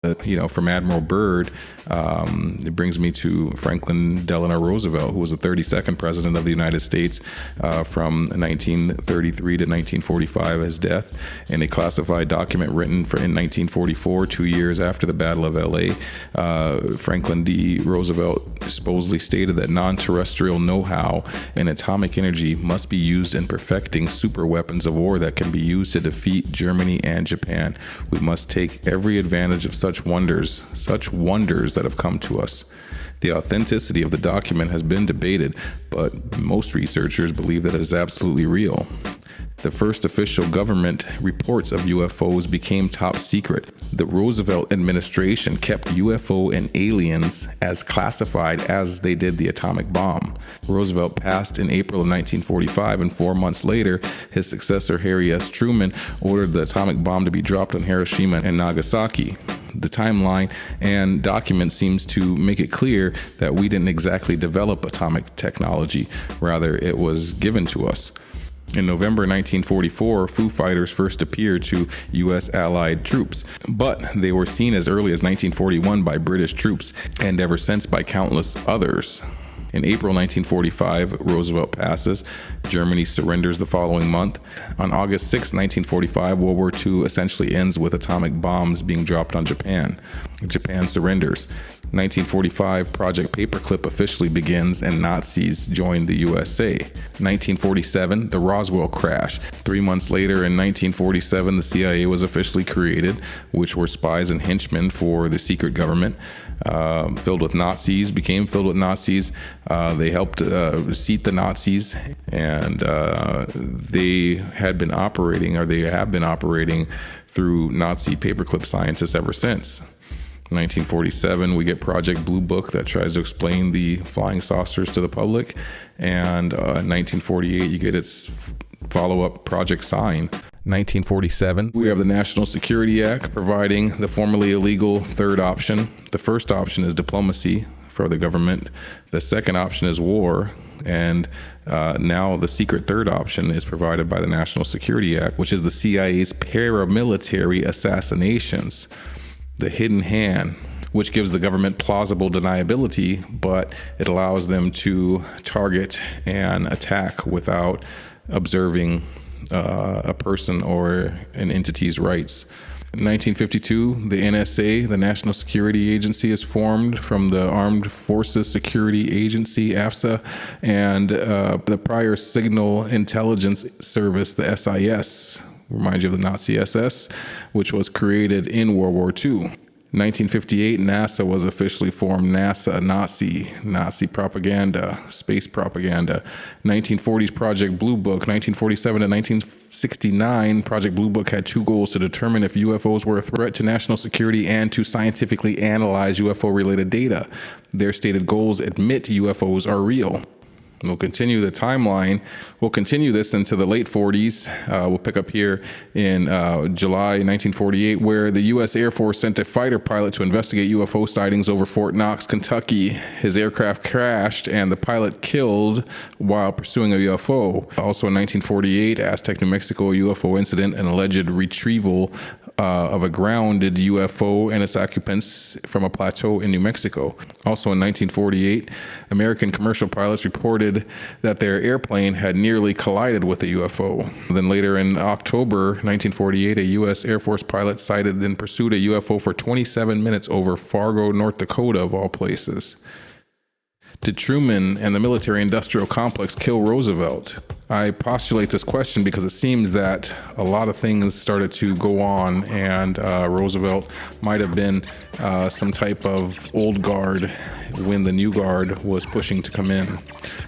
From Admiral Byrd, it brings me to Franklin Delano Roosevelt, who was the 32nd president of the United States from 1933 to 1945, his death. In a classified document written in 1944, 2 years after the Battle of L.A., Franklin D. Roosevelt supposedly stated that non-terrestrial know-how in atomic energy must be used in perfecting super weapons of war that can be used to defeat Germany and Japan. We must take every advantage of such wonders that have come to us. The authenticity of the document has been debated, but most researchers believe that it is absolutely real. The first official government reports of UFOs became top secret. The Roosevelt administration kept UFO and aliens as classified as they did the atomic bomb. Roosevelt passed in April of 1945, and 4 months later, his successor Harry S. Truman ordered the atomic bomb to be dropped on Hiroshima and Nagasaki. The timeline and document seems to make it clear that we didn't exactly develop atomic technology, rather it was given to us. In November 1944, Foo Fighters first appeared to U.S. Allied troops, but they were seen as early as 1941 by British troops and ever since by countless others. In April 1945, Roosevelt passes. Germany surrenders the following month. On August 6, 1945, World War II essentially ends with atomic bombs being dropped on Japan. Japan surrenders. 1945, Project Paperclip officially begins and Nazis join the USA. 1947, the Roswell crash. 3 months later, in 1947, the CIA was officially created, which were spies and henchmen for the secret government, became filled with Nazis. They helped seat the Nazis, and they have been operating through Nazi paperclip scientists ever since. 1947, we get Project Blue Book that tries to explain the flying saucers to the public, and 1948, you get its follow-up Project Sign. 1947, we have the National Security Act providing the formerly illegal third option. The first option is diplomacy for the government. The second option is war. And now the secret third option is provided by the National Security Act, which is the CIA's paramilitary assassinations. The hidden hand, which gives the government plausible deniability, but it allows them to target and attack without observing a person or an entity's rights. In 1952, the NSA, the National Security Agency, is formed from the Armed Forces Security Agency, AFSA, and the prior Signal Intelligence Service, the SIS, remind you of the Nazi SS, which was created in World War II. 1958, NASA was officially formed. NASA, Nazi propaganda, space propaganda. 1940s, Project Blue Book. 1947 to 1969, Project Blue Book had two goals: to determine if UFOs were a threat to national security and to scientifically analyze UFO-related data. Their stated goals admit UFOs are real. We'll continue the timeline. We'll continue this into the late 40s. We'll pick up here in July 1948, where the U.S. Air Force sent a fighter pilot to investigate UFO sightings over Fort Knox, Kentucky. His aircraft crashed and the pilot killed while pursuing a UFO. Also in 1948, Aztec, New Mexico, a UFO incident, an alleged retrieval of a grounded UFO and its occupants from a plateau in New Mexico. Also in 1948, American commercial pilots reported that their airplane had nearly collided with a UFO. Then later in October 1948, a U.S. Air Force pilot sighted and pursued a UFO for 27 minutes over Fargo, North Dakota, of all places. Did Truman and the military-industrial complex kill Roosevelt? I postulate this question because it seems that a lot of things started to go on, and Roosevelt might have been some type of old guard when the new guard was pushing to come in.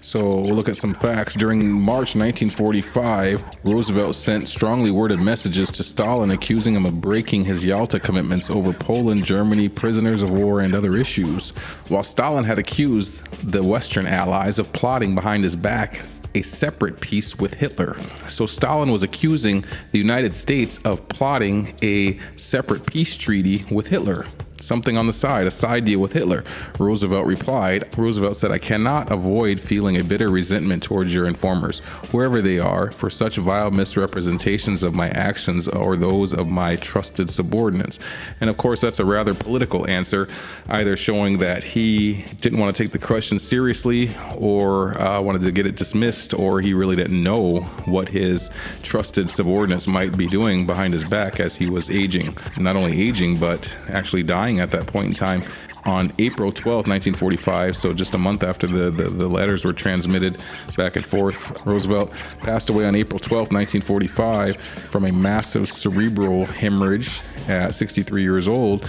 So we'll look at some facts. During March 1945, Roosevelt sent strongly worded messages to Stalin accusing him of breaking his Yalta commitments over Poland, Germany, prisoners of war, and other issues, while Stalin had accused the Western allies of plotting behind his back a separate peace with Hitler. So Stalin was accusing the United States of plotting a separate peace treaty with Hitler. something on the side, a side deal with Hitler. Roosevelt replied. Roosevelt said, "I cannot avoid feeling a bitter resentment towards your informers, whoever they are, for such vile misrepresentations of my actions or those of my trusted subordinates." And of course, that's a rather political answer, either showing that he didn't want to take the question seriously or wanted to get it dismissed, or he really didn't know what his trusted subordinates might be doing behind his back as he was aging. Not only aging, but actually dying at that point in time. On April 12, 1945, so just a month after the letters were transmitted back and forth, Roosevelt passed away on April 12, 1945 from a massive cerebral hemorrhage at 63 years old.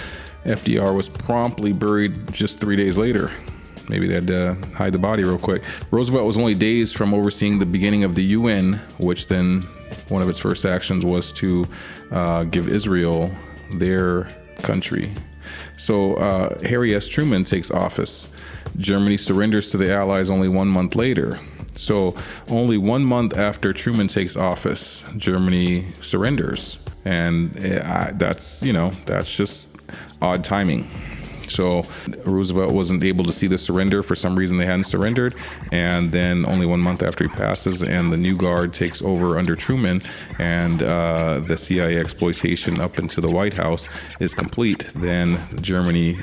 FDR was promptly buried just 3 days later. Maybe they had to hide the body real quick. Roosevelt was only days from overseeing the beginning of the UN, which then one of its first actions was to give Israel their country. So Harry S. Truman takes office. Germany surrenders to the Allies only 1 month later. So only 1 month after Truman takes office, Germany surrenders. And that's just odd timing. So Roosevelt wasn't able to see the surrender. For some reason, they hadn't surrendered. And then only 1 month after he passes and the new guard takes over under Truman, and the CIA exploitation up into the White House is complete, then Germany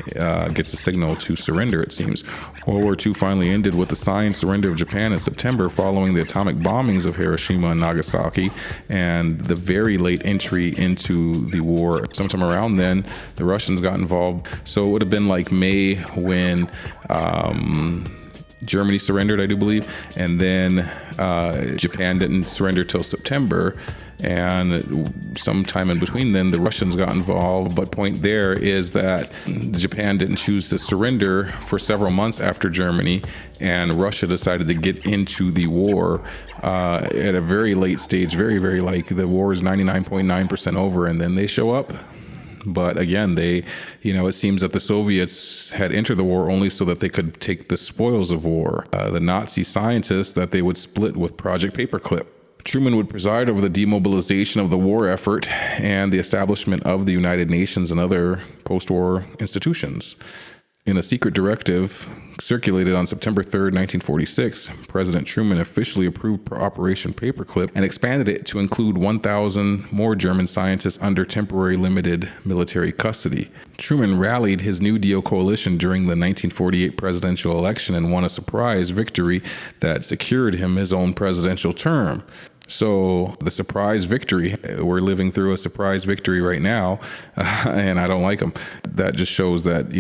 gets a signal to surrender, it seems. World War II finally ended with the signed surrender of Japan in September following the atomic bombings of Hiroshima and Nagasaki and the very late entry into the war. Sometime around then, the Russians got involved. So it would have been like May when Germany surrendered, I do believe, and then Japan didn't surrender till September, and sometime in between then the Russians got involved. But point there is that Japan didn't choose to surrender for several months after Germany, and Russia decided to get into the war at a very late stage, very like the war is 99.9% over, and then they show up. But again, it seems that the Soviets had entered the war only so that they could take the spoils of war. The Nazi scientists that they would split with Project Paperclip. Truman would preside over the demobilization of the war effort and the establishment of the United Nations and other post-war institutions. In a secret directive circulated on September 3rd, 1946, President Truman officially approved Operation Paperclip and expanded it to include 1,000 more German scientists under temporary limited military custody. Truman rallied his New Deal coalition during the 1948 presidential election and won a surprise victory that secured him his own presidential term. So the surprise victory, we're living through a surprise victory right now, and I don't like them. That just shows that,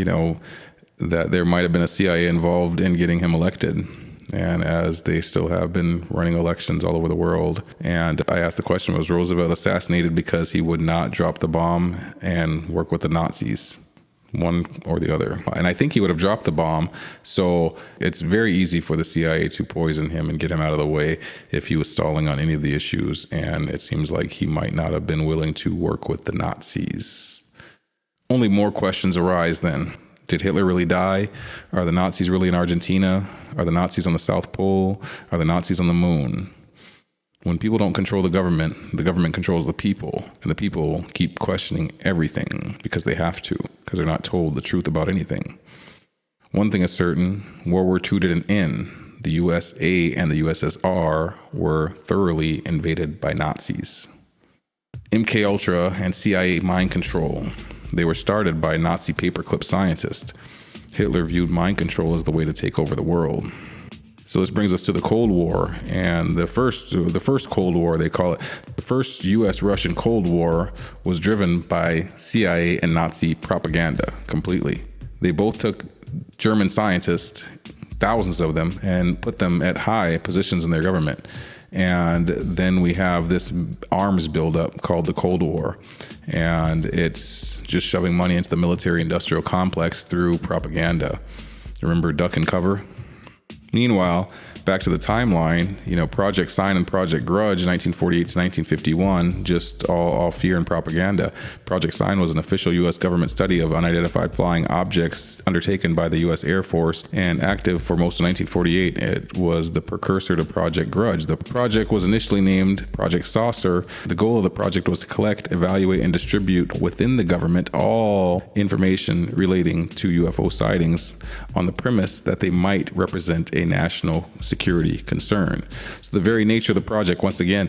that there might have been a CIA involved in getting him elected, and as they still have been running elections all over the world. And I asked the question, was Roosevelt assassinated because he would not drop the bomb and work with the Nazis? One or the other. And I think he would have dropped the bomb. So it's very easy for the CIA to poison him and get him out of the way if he was stalling on any of the issues. And it seems like he might not have been willing to work with the Nazis. Only more questions arise then. Did Hitler really die? Are the Nazis really in Argentina? Are the Nazis on the South Pole? Are the Nazis on the moon? When people don't control the government controls the people, and the people keep questioning everything because they have to, because they're not told the truth about anything. One thing is certain, World War II didn't end. The USA and the USSR were thoroughly invaded by Nazis. MKUltra and CIA mind control. They were started by Nazi paperclip scientists. Hitler viewed mind control as the way to take over the world. So this brings us to the Cold War, and the first Cold War, they call it. The first U.S.-Russian Cold War was driven by CIA and Nazi propaganda completely. They both took German scientists, thousands of them, and put them at high positions in their government. And then we have this arms buildup called the Cold War, and it's just shoving money into the military-industrial complex through propaganda. Remember duck and cover? Meanwhile, back to the timeline, Project Sign and Project Grudge, 1948 to 1951, just all fear and propaganda. Project Sign was an official U.S. government study of unidentified flying objects undertaken by the U.S. Air Force and active for most of 1948. It was the precursor to Project Grudge. The project was initially named Project Saucer. The goal of the project was to collect, evaluate, and distribute within the government all information relating to UFO sightings on the premise that they might represent a national security concern. So the very nature of the project, once again,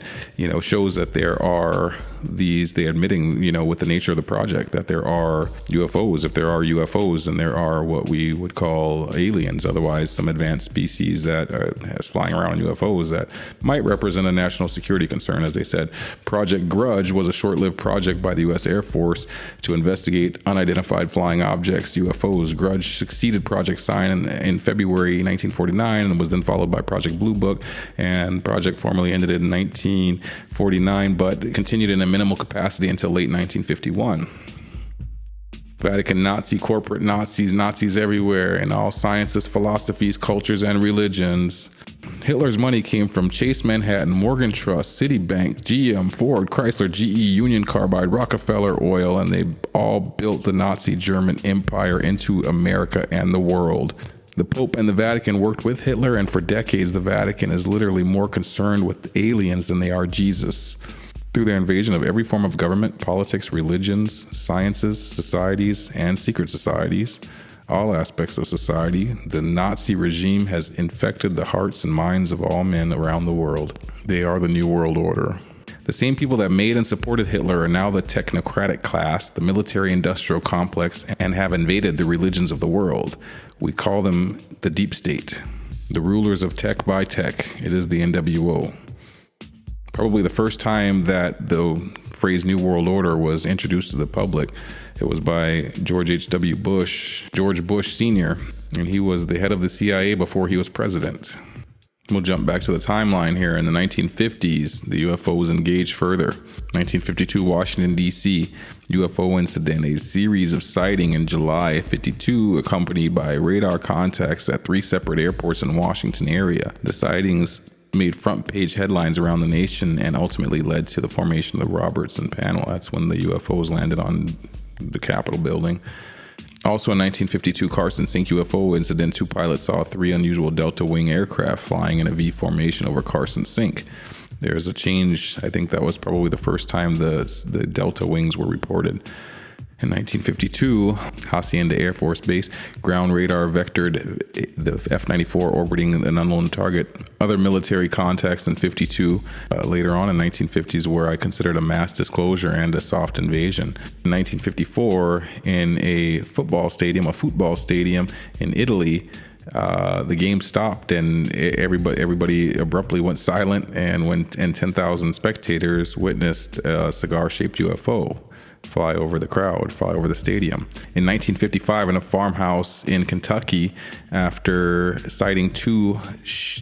shows that there are they're admitting, with the nature of the project, that there are UFOs. If there are UFOs, then there are what we would call aliens, otherwise some advanced species that are flying around on UFOs that might represent a national security concern, as they said. Project Grudge was a short-lived project by the U.S. Air Force to investigate unidentified flying objects, UFOs. Grudge succeeded Project Sign in February 1949 and was then followed by Project Blue Book, and project formally ended in 1949, but continued in a minimal capacity until late 1951. Vatican Nazi, corporate Nazis everywhere in all sciences, philosophies, cultures, and religions. Hitler's money came from Chase Manhattan, Morgan Trust, Citibank, GM, Ford, Chrysler, GE, Union Carbide, Rockefeller Oil, and they all built the Nazi German Empire into America and the world. The Pope and the Vatican worked with Hitler, and for decades the Vatican is literally more concerned with aliens than they are Jesus. Through their invasion of every form of government, politics, religions, sciences, societies, and secret societies, all aspects of society, the Nazi regime has infected the hearts and minds of all men around the world. They are the New World Order. The same people that made and supported Hitler are now the technocratic class, the military-industrial complex, and have invaded the religions of the world. We call them the deep state, the rulers of tech by tech. It is the NWO. Probably the first time that the phrase New World Order was introduced to the public, it was by George H.W. Bush, George Bush Sr., and he was the head of the CIA before he was president. We'll jump back to the timeline here. In the 1950s, the UFO was engaged further. 1952, Washington, D.C., UFO incident, a series of sighting in July 52, accompanied by radar contacts at 3 separate airports in Washington area. The sightings made front page headlines around the nation and ultimately led to the formation of the Robertson Panel. That's when the UFOs landed on the Capitol building. Also in 1952 Carson Sink UFO incident, 2 pilots saw 3 unusual Delta Wing aircraft flying in a V formation over Carson Sink. There's a change. I think that was probably the first time the Delta Wings were reported. In 1952, Hacienda Air Force Base, ground radar vectored the F-94 orbiting an unknown target. Other military contacts in 52. Later on in 1950s, where I considered a mass disclosure and a soft invasion. In 1954, in a football stadium in Italy, the game stopped and everybody abruptly went silent, and 10,000 spectators witnessed a cigar-shaped UFO fly over the stadium. In 1955, in a farmhouse in Kentucky, after sighting 2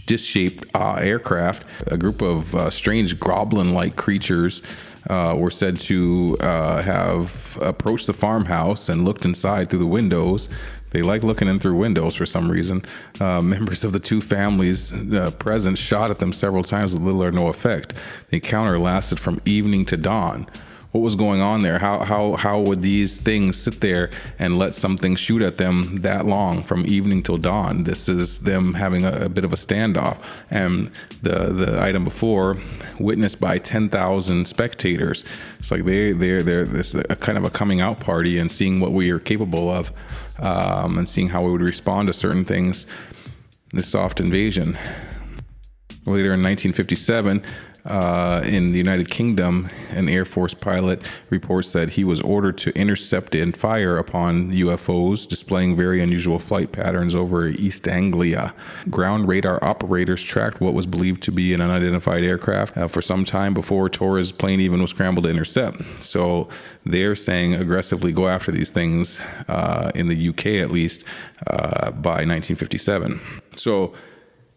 disc-shaped aircraft, a group of strange goblin-like creatures were said to have approached the farmhouse and looked inside through the windows. They like looking in through windows for some reason. Members of the 2 families present shot at them several times with little or no effect. The encounter lasted from evening to dawn. What was going on there? How would these things sit there and let something shoot at them that long from evening till dawn? This is them having a bit of a standoff. And the item before, witnessed by 10,000 spectators. It's like they're this a kind of a coming out party and seeing what we are capable of, and seeing how we would respond to certain things. This soft invasion. Later in 1957. In the United Kingdom, an Air Force pilot reports that he was ordered to intercept and fire upon UFOs displaying very unusual flight patterns over East Anglia. Ground radar operators tracked what was believed to be an unidentified aircraft for some time before Torres' plane even was scrambled to intercept. So they're saying aggressively go after these things, in the UK at least, by 1957. So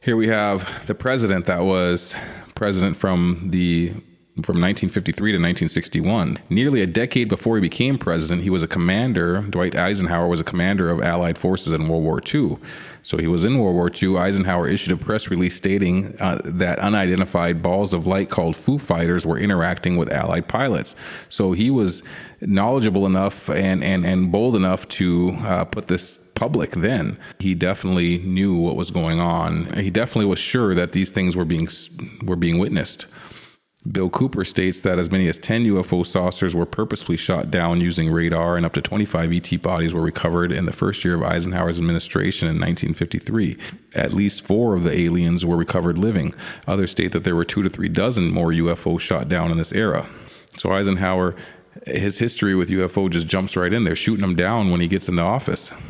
here we have the president that was president from the from 1953 to 1961. Nearly a decade before he became president, he was a commander. Dwight Eisenhower was a commander of Allied forces in World War II. So he was in World War II. Eisenhower issued a press release stating that unidentified balls of light called Foo Fighters were interacting with Allied pilots. So he was knowledgeable enough and bold enough to put this public then. He definitely knew what was going on. He definitely was sure that these things were being witnessed. Bill Cooper states that as many as 10 UFO saucers were purposefully shot down using radar, and up to 25 ET bodies were recovered in the first year of Eisenhower's administration in 1953. At least 4 of the aliens were recovered living. Others state that there were 2 to 3 dozen more UFOs shot down in this era. So Eisenhower, his history with UFO just jumps right in there, shooting them down when he gets into office.